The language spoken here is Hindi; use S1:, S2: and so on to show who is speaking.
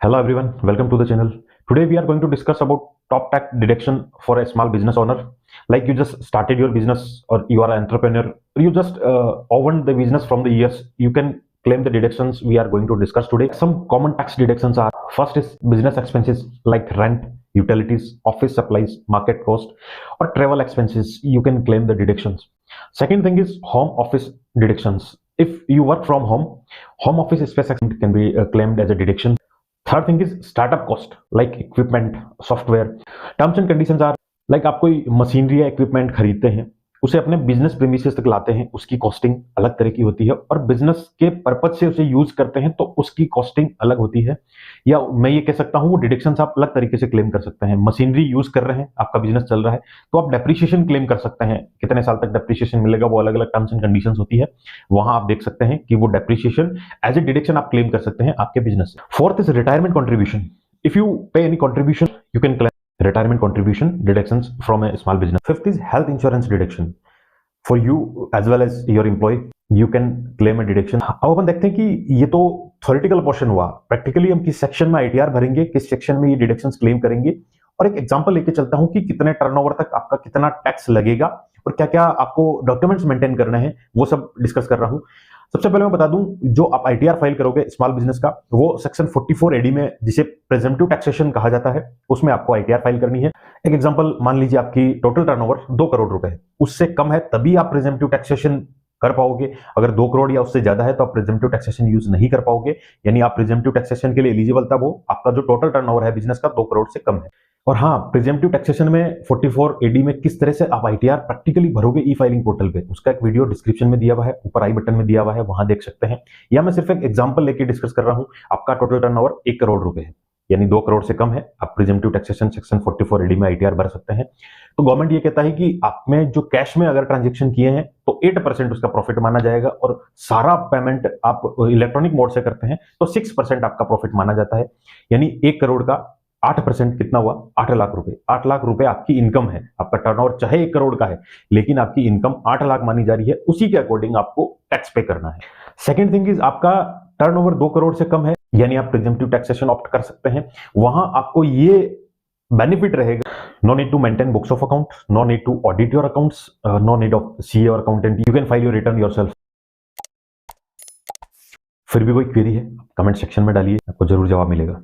S1: Hello everyone, welcome to the channel. Today we are going to discuss about top tax deduction for a small business owner. Like you just started your business or you are an entrepreneur, or you just owned the business from the years, you can claim the deductions we are going to discuss today. Some common tax deductions are: first is business expenses like rent, utilities, office supplies, market cost, or travel expenses. You can claim the deductions. Second thing is home office deductions. If you work from home office space can be claimed as a deduction. Third thing is startup cost like equipment software. Terms and conditions are like आप कोई मशीनरी या इक्विपमेंट खरीदते हैं, उसे अपने बिजनेस प्रीमिसेस तक लाते हैं, उसकी कॉस्टिंग अलग तरह की होती है, और बिजनेस के पर्पज से उसे यूज करते हैं तो उसकी कॉस्टिंग अलग होती है. या मैं ये कह सकता हूं वो डिडक्शंस आप अलग तरीके से क्लेम कर सकते हैं. मशीनरी यूज कर रहे हैं, आपका बिजनेस चल रहा है, तो आप डेप्रिसिएशन क्लेम कर सकते हैं. कितने साल तक डेप्रिसिएशन मिलेगा वो अलग अलग टर्म्स एंड कंडीशंस होती है, वहां आप देख सकते हैं कि वो डेप्रिसिएशन एज ए डिडक्शन आप क्लेम कर सकते हैं आपके बिजनेस से. Fourth is retirement contribution. If you pay any contribution you can claim retirement contribution deductions from a small business. Fifth is health insurance deduction. For you as well as your employee, you can claim a deduction. अब अपन देखते हैं कि ये तो थ्योरेटिकल पोर्शन हुआ. प्रैक्टिकली हम किस सेक्शन में आईटीआर भरेंगे, किस सेक्शन में ये डिडक्शंस क्लेम करेंगे, और एक एग्जांपल लेके चलता हूं कि कितने टर्नओवर तक आपका कितना टैक्स लगेगा और क्या क्या आपको डॉक्यूमेंट्स मेंटेन करने हैं, वो सब डिस्कस कर रहा हूं. सबसे पहले मैं बता दूं, जो आप आईटीआर फाइल करोगे स्मॉल बिजनेस का, वो सेक्शन 44 एडी में, जिसे प्रेजेंटिव टैक्सेशन कहा जाता है, उसमें आपको आईटीआर फाइल करनी है. एक एग्जांपल मान लीजिए आपकी टोटल टर्नओवर 2 करोड़ रुपए है, उससे कम है तभी आप प्रेजेंटिव टैक्सेशन कर पाओगे. अगर 2 करोड़ या उससे ज्यादा है तो आप प्रेजेंटिव टैक्सेशन यूज नहीं कर पाओगे. यानी आप प्रेजेंटिव टैक्सेशन के लिए एलिजिबल तब हो आपका जो टोटल टर्नओवर है बिजनेस का 2 करोड़ से कम है. और हाँ, प्रेजेंटिव टैक्सेशन में 44 एडी में किस तरह से आप आईटीआर प्रैक्टिकली भरोगे ई फाइलिंग पोर्टल पे, उसका एक वीडियो डिस्क्रिप्शन में दिया हुआ है, ऊपर आई बटन में दिया हुआ है, वहां देख सकते हैं. या मैं सिर्फ एक एग्जांपल लेके डिस्कस कर रहा हूं. आपका टोटल टर्नओवर 1 करोड़ रुपए है, यानी 2 करोड़ से कम है, आप प्रेजेंटिव टैक्सेशन सेक्शन 44 एडी में आईटीआर भर सकते हैं. तो गवर्नमेंट ये कहता है कि आप में जो कैश में अगर ट्रांजेक्शन किए हैं तो 8% उसका प्रॉफिट माना जाएगा, और सारा पेमेंट आप इलेक्ट्रॉनिक मोड से करते हैं तो 6% आपका प्रॉफिट माना जाता है. यानी 1 करोड़ का 8% कितना हुआ? 8 लाख रुपए. 8 लाख रुपए आपकी इनकम है. आपका टर्नओवर चाहे 1 करोड़ का है, लेकिन आपकी इनकम 8 लाख मानी जा रही है, उसी के अकॉर्डिंग आपको टैक्स पे करना है. सेकेंड थिंग इज, आपका टर्नओवर 2 करोड़ से कम है, यानी आप प्रेजेंटिव टैक्सेशन ऑप्ट कर सकते हैं. वहां आपको ये बेनिफिट रहेगा, no need to maintain books of account, no need to audit your accounts, no need of CA और accountant, you can file your return yourself. फिर भी कोई क्वेरी है कमेंट सेक्शन में डालिए, आपको जरूर जवाब मिलेगा.